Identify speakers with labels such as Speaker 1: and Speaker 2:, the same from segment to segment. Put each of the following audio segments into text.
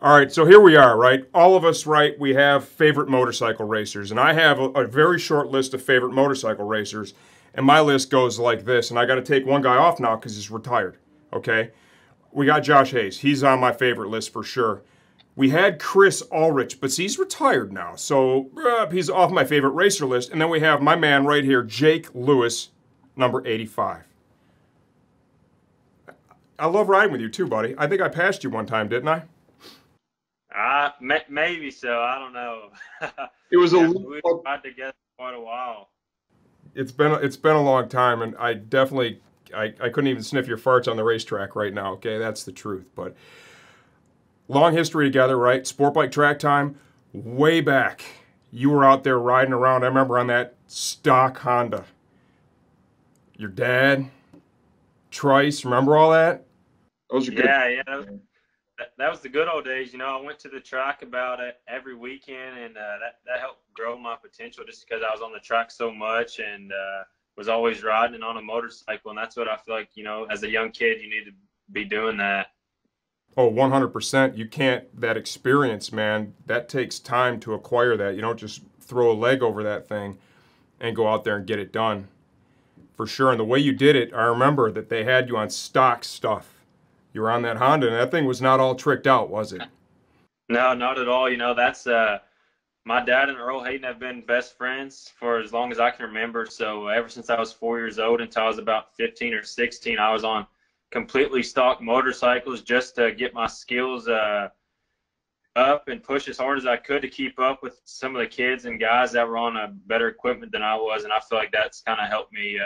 Speaker 1: All right, so here we are, right? All of us, right, we have favorite motorcycle racers. And I have a very short list of favorite motorcycle racers. And my list goes like this. And I got to take one guy off now because he's retired, okay? We got Josh Hayes. He's on my favorite list for sure. We had Chris Ulrich, but he's retired now. So he's off my favorite racer list. And then we have my man right here, Jake Lewis, number 85. I love riding with you too, buddy. I think I passed you one time, didn't I?
Speaker 2: Maybe so. I don't know.
Speaker 1: It was
Speaker 2: yeah, we've ride together quite a while.
Speaker 1: It's been a long time, and I definitely I couldn't even sniff your farts on the racetrack right now. Okay, that's the truth. But long history together, right? Sportbike Track Time, way back. You were out there riding around. I remember on that stock Honda. Your dad, Trice, remember all that? Those are good.
Speaker 2: Yeah. That was the good old days. You know, I went to the track about every weekend, and that helped grow my potential just because I was on the track so much and was always riding on a motorcycle. And that's what I feel like, you know, as a young kid, you need to be doing that.
Speaker 1: Oh, 100%. You can't, that experience, man, that takes time to acquire that. You don't just throw a leg over that thing and go out there and get it done. For sure. And the way you did it, I remember that they had you on stock stuff. You were on that Honda, and that thing was not all tricked out, was it?
Speaker 2: No, not at all. You know, that's my dad and Earl Hayden have been best friends for as long as I can remember. So ever since I was 4 years old until I was about 15 or 16, I was on completely stock motorcycles just to get my skills up and push as hard as I could to keep up with some of the kids and guys that were on a better equipment than I was. And I feel like that's kind of helped me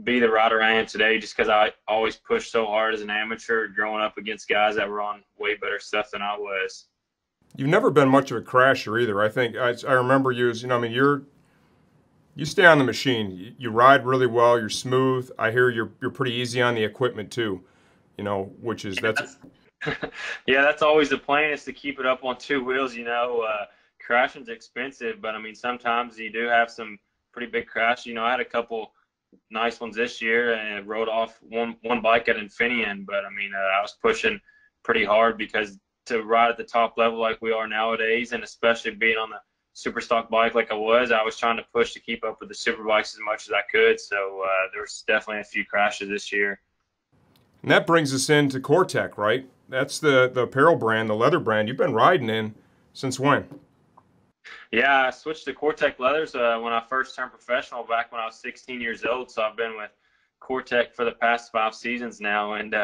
Speaker 2: be the rider I am today, just because I always pushed so hard as an amateur growing up against guys that were on way better stuff than I was.
Speaker 1: You've never been much of a crasher either. I think I remember you as, you know, I mean, you stay on the machine. You ride really well. You're smooth. I hear you're pretty easy on the equipment too, you know, which is that's
Speaker 2: yeah, that's always the plan, is to keep it up on two wheels. You know, crashing's expensive, but I mean, sometimes you do have some pretty big crashes. You know, I had a couple nice ones this year and rode off one bike at Infineon, but I mean, I was pushing pretty hard because to ride at the top level like we are nowadays, and especially being on the Superstock bike like I was trying to push to keep up with the Superbikes as much as I could. So there's definitely a few crashes this year.
Speaker 1: And that brings us into Cortech, right? That's the apparel brand, the leather brand you've been riding in since when?
Speaker 2: Yeah, I switched to Cortech leathers when I first turned professional back when I was 16 years old. So I've been with Cortech for the past 5 seasons now, and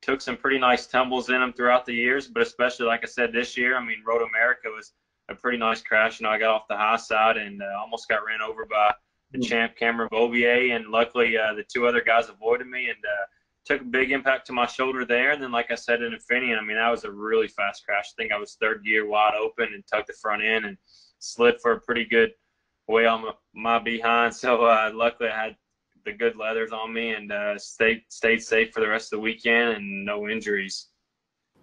Speaker 2: took some pretty nice tumbles in them throughout the years. But especially, like I said, this year, I mean, MotoAmerica was a pretty nice crash. You know, I got off the high side and almost got ran over by the champ Cameron Beaubier, and luckily the 2 other guys avoided me and took a big impact to my shoulder there. And then, like I said, in Infineon, I mean, that was a really fast crash. I think I was 3rd gear wide open and tucked the front end and slid for a pretty good way on my behind. So luckily I had the good leathers on me and stayed safe for the rest of the weekend and no injuries.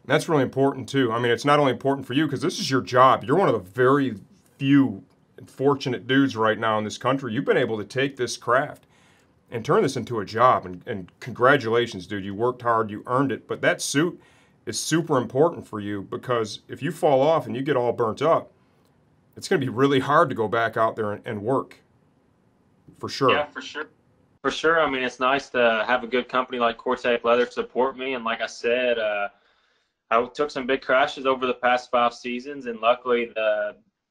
Speaker 1: That's really important too. I mean, it's not only important for you because this is your job. You're one of the very few fortunate dudes right now in this country. You've been able to take this craft and turn this into a job. And congratulations, dude. You worked hard. You earned it. But that suit is super important for you, because if you fall off and you get all burnt up, it's going to be really hard to go back out there and work. For sure.
Speaker 2: Yeah, for sure. For sure. I mean, it's nice to have a good company like Cortech Leather support me. And like I said, I took some big crashes over the past 5 seasons, and luckily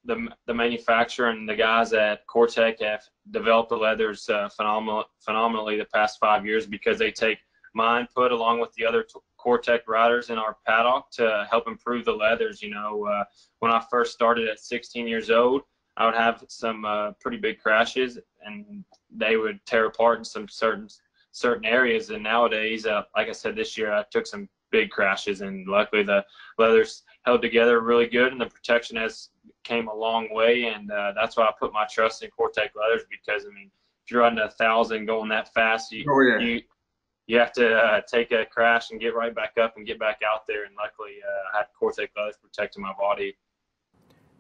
Speaker 2: the manufacturer and the guys at Cortech have developed the leathers phenomenally the past 5 years, because they take my input along with the other Cortech riders in our paddock to help improve the leathers. You know, when I first started at 16 years old, I would have some pretty big crashes, and they would tear apart in some certain areas. And nowadays, like I said, this year I took some big crashes, and luckily the leathers held together really good, and the protection has came a long way. And that's why I put my trust in Cortech leathers, because I mean, if you're riding 1,000 going that fast, you have to take a crash and get right back up and get back out there. And luckily, I had Cortech leathers protecting my body.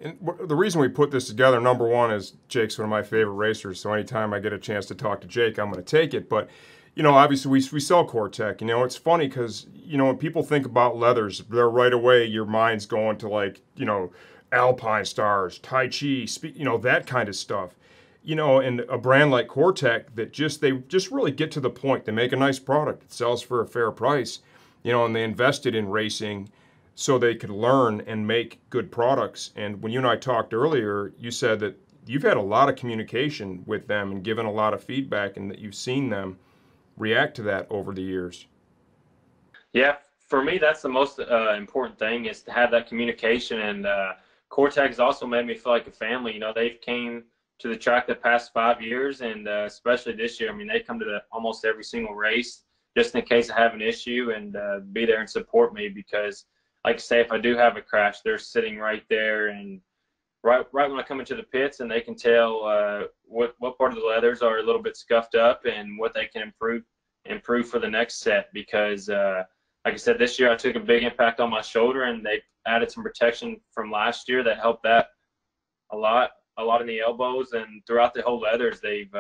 Speaker 1: And the reason we put this together, number one, is Jake's one of my favorite racers. So anytime I get a chance to talk to Jake, I'm going to take it. But you know, obviously we sell Cortech. You know, it's funny because, you know, when people think about leathers, they're right away, your mind's going to like, you know, Alpine Stars, Tai Chi, you know, that kind of stuff. You know, and a brand like Cortech that they just really get to the point. They make a nice product. It sells for a fair price, you know, and they invested in racing so they could learn and make good products. And when you and I talked earlier, you said that you've had a lot of communication with them and given a lot of feedback, and that you've seen them react to that over the years.
Speaker 2: Yeah, for me, that's the most important thing, is to have that communication. And Cortech has also made me feel like a family. You know, they've came to the track the past 5 years, and especially this year. I mean, they come to almost every single race just in case I have an issue, and be there and support me, because, like I say, if I do have a crash, they're sitting right there, and right when I come into the pits, and they can tell what part of the leathers are a little bit scuffed up and what they can improve for the next set. Because like I said, this year I took a big impact on my shoulder, and they added some protection from last year that helped that a lot in the elbows, and throughout the whole leathers they've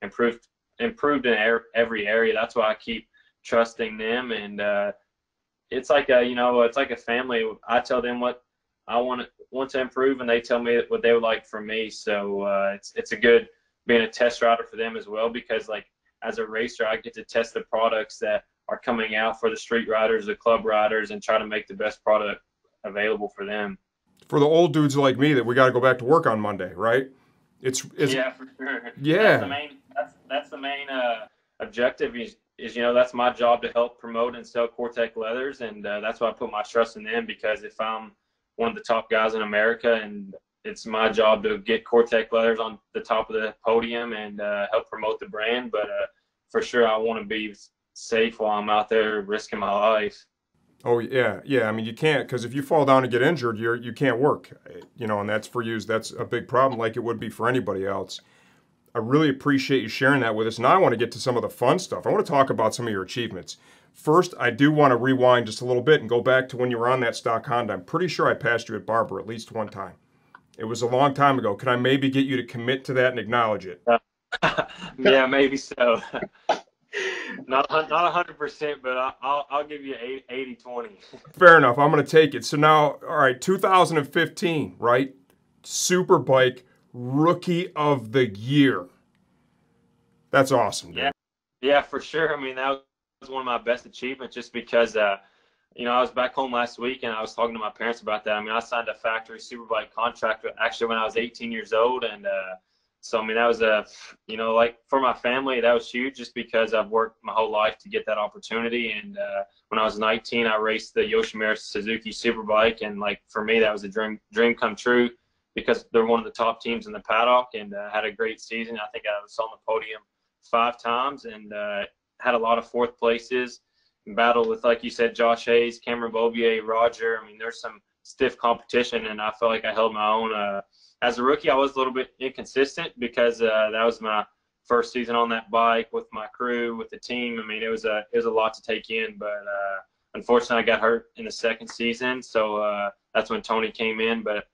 Speaker 2: improved in every area. That's why I keep trusting them. And it's like a family. I tell them what I want to improve, and they tell me what they would like from me. So it's a good being a test rider for them as well, because like as a racer, I get to test the products that are coming out for the street riders, the club riders, and try to make the best product available for them.
Speaker 1: For the old dudes like me that we got to go back to work on Monday, right? It's
Speaker 2: yeah, for sure.
Speaker 1: Yeah.
Speaker 2: That's the main objective is, you know, that's my job to help promote and sell Cortech leathers, and that's why I put my trust in them, because if I'm one of the top guys in America, and it's my job to get Cortech leathers on the top of the podium and help promote the brand. But for sure, I want to be safe while I'm out there risking my life.
Speaker 1: Oh yeah, yeah. I mean, you can't, because if you fall down and get injured, you can't work. You know, and that's for you. That's a big problem, like it would be for anybody else. I really appreciate you sharing that with us. Now I want to get to some of the fun stuff. I want to talk about some of your achievements. First, I do want to rewind just a little bit and go back to when you were on that stock Honda. I'm pretty sure I passed you at Barber at least one time. It was a long time ago. Can I maybe get you to commit to that and acknowledge it?
Speaker 2: Yeah, maybe so. Not 100%, but I'll give you 80-20.
Speaker 1: Fair enough. I'm going to take it. So now, all right, 2015, right? Superbike Rookie of the Year. That's awesome, dude.
Speaker 2: Yeah, for sure. I mean, that was one of my best achievements, just because, you know, I was back home last week, and I was talking to my parents about that. I mean, I signed a factory Superbike contract actually when I was 18 years old, and so, I mean, that was you know, like for my family, that was huge, just because I've worked my whole life to get that opportunity. And when I was 19, I raced the MotoAmerica Suzuki Superbike, and like for me, that was a dream come true, because they're one of the top teams in the paddock, and had a great season. I think I was on the podium 5 times, and had a lot of 4th places. Battled with, like you said, Josh Hayes, Cameron Beaubier, Roger. I mean, there's some stiff competition, and I felt like I held my own. As a rookie, I was a little bit inconsistent, because that was my first season on that bike with my crew, with the team. I mean, it was a lot to take in, but unfortunately, I got hurt in the second season, so that's when Tony came in. But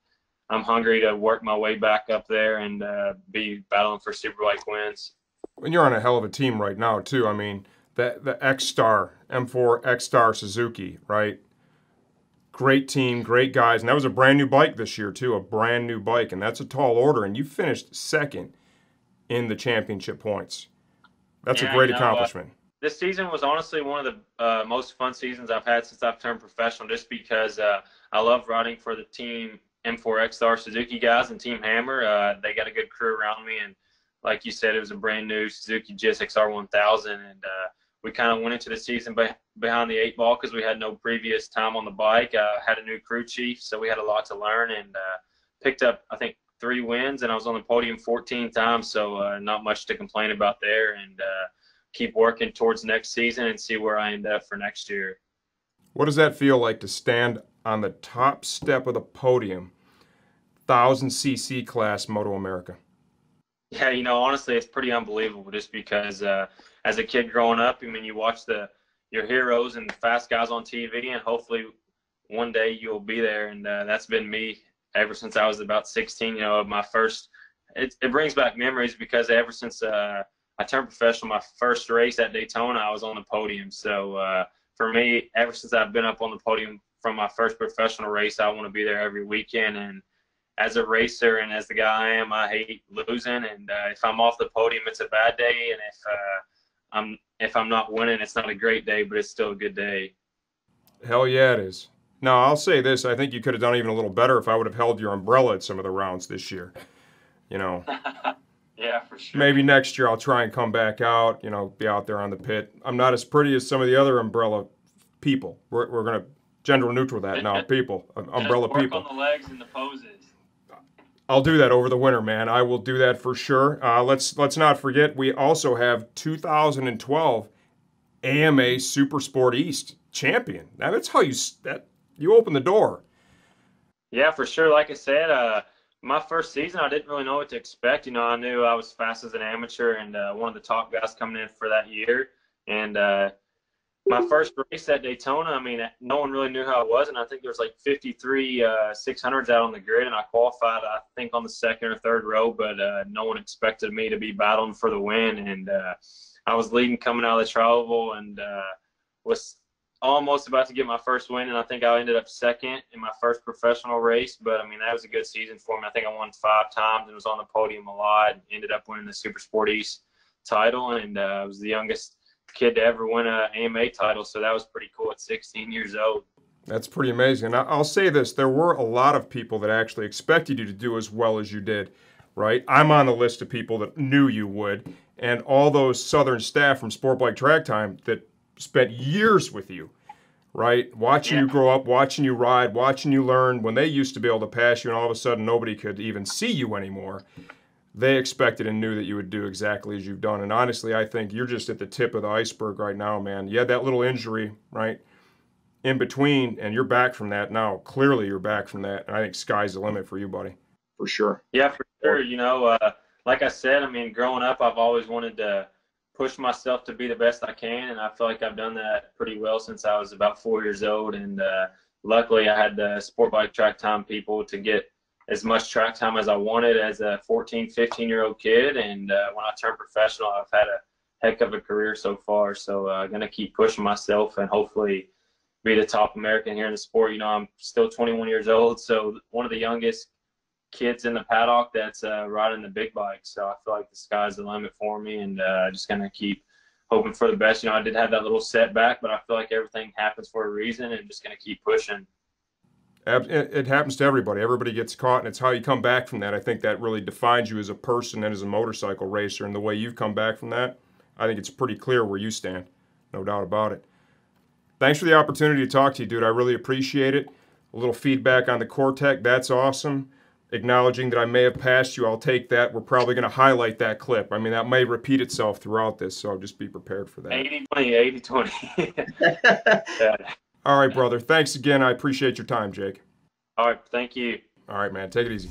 Speaker 2: I'm hungry to work my way back up there and be battling for Superbike wins.
Speaker 1: And you're on a hell of a team right now, too. I mean, the ECSTAR, M4 ECSTAR Suzuki, right? Great team, great guys. And that was a brand new bike this year, too, a brand new bike. And that's a tall order. And you finished second in the championship points. That's a great accomplishment.
Speaker 2: This season was honestly one of the most fun seasons I've had since I've turned professional, just because I love riding for the team M4 ECSTAR Suzuki guys and Team Hammer. They got a good crew around me. And like you said, it was a brand new Suzuki GSX-R 1000. And we kind of went into the season behind the 8 ball, because we had no previous time on the bike. Had a new crew chief, so we had a lot to learn, and picked up, I think, 3 wins, and I was on the podium 14 times, so not much to complain about there. And keep working towards next season and see where I end up for next year.
Speaker 1: What does that feel like to stand on the top step of the podium, 1000cc class MotoAmerica?
Speaker 2: Yeah, you know, honestly, it's pretty unbelievable, just because as a kid growing up, I mean, you watch your heroes and fast guys on TV, and hopefully one day you'll be there. And that's been me ever since I was about 16. You know, my first, it brings back memories, because ever since I I turned professional my first race at Daytona. I was on the podium. So for me, ever since I've been up on the podium from my first professional race, I want to be there every weekend. And as a racer and as the guy I am, I hate losing. And if I'm off the podium, it's a bad day. And if I'm not winning, it's not a great day, but it's still a good day.
Speaker 1: Hell yeah, it is. Now, I'll say this. I think you could have done even a little better if I would have held your umbrella at some of the rounds this year. You know.
Speaker 2: Yeah, for sure.
Speaker 1: Maybe next year I'll try and come back out, you know, be out there on the pit. I'm not as pretty as some of the other umbrella people. We're going to gender neutral that now, people. Umbrella
Speaker 2: work
Speaker 1: people.
Speaker 2: On the legs and the poses.
Speaker 1: I'll do that over the winter, man. I will do that for sure. Let's not forget, we also have 2012 AMA Supersport East champion. Now, that's how you open the door.
Speaker 2: Yeah, for sure. Like I said, my first season, I didn't really know what to expect. You know, I knew I was fast as an amateur and one of the top guys coming in for that year. And my first race at Daytona, I mean, no one really knew how it was. And I think there was like 53 600s out on the grid. And I qualified, I think, on the second or third row. But no one expected me to be battling for the win. And I was leading coming out of the travel and was almost about to get my first win, and I think I ended up second in my first professional race. But I mean, that was a good season for me. I think I won 5 times and was on the podium a lot, and ended up winning the Supersport East title, and I was the youngest kid to ever win an AMA title, so that was pretty cool at 16 years old.
Speaker 1: That's pretty amazing. And I'll say this, there were a lot of people that actually expected you to do as well as you did, right? I'm on the list of people that knew you would, and all those Southern staff from Sportbike Track Time that spent years with you, right? Watching you grow up, watching you ride, watching you learn. When they used to be able to pass you and all of a sudden nobody could even see you anymore, they expected and knew that you would do exactly as you've done. And honestly, I think you're just at the tip of the iceberg right now, man. You had that little injury, right, in between, and you're back from that now. Clearly you're back from that, and I think sky's the limit for you, buddy. For sure.
Speaker 2: Yeah, for sure. You know, like I said, I mean, growing up, I've always wanted to push myself to be the best I can, and I feel like I've done that pretty well since I was about 4 years old. And luckily, I had the Sportbike Track Time people to get as much track time as I wanted as a 14, 15-year-old kid. And when I turned professional, I've had a heck of a career so far. So I'm going to keep pushing myself and hopefully be the top American here in the sport. You know, I'm still 21 years old, so one of the youngest kids in the paddock that's riding the big bike. So I feel like the sky's the limit for me, and just going to keep hoping for the best. You know, I did have that little setback, but I feel like everything happens for a reason, and just going to keep pushing.
Speaker 1: It happens to everybody. Everybody gets caught, and it's how you come back from that. I think that really defines you as a person and as a motorcycle racer, and the way you've come back from that, I think it's pretty clear where you stand. No doubt about it. Thanks for the opportunity to talk to you, dude. I really appreciate it. A little feedback on the Cortech, that's awesome. Acknowledging that I may have passed you, I'll take that. We're probably going to highlight that clip. I mean, that may repeat itself throughout this, so just be prepared for that.
Speaker 2: 80-20, 80-20. Yeah.
Speaker 1: All right, brother. Thanks again. I appreciate your time, Jake.
Speaker 2: All right, thank you.
Speaker 1: All right, man. Take it easy.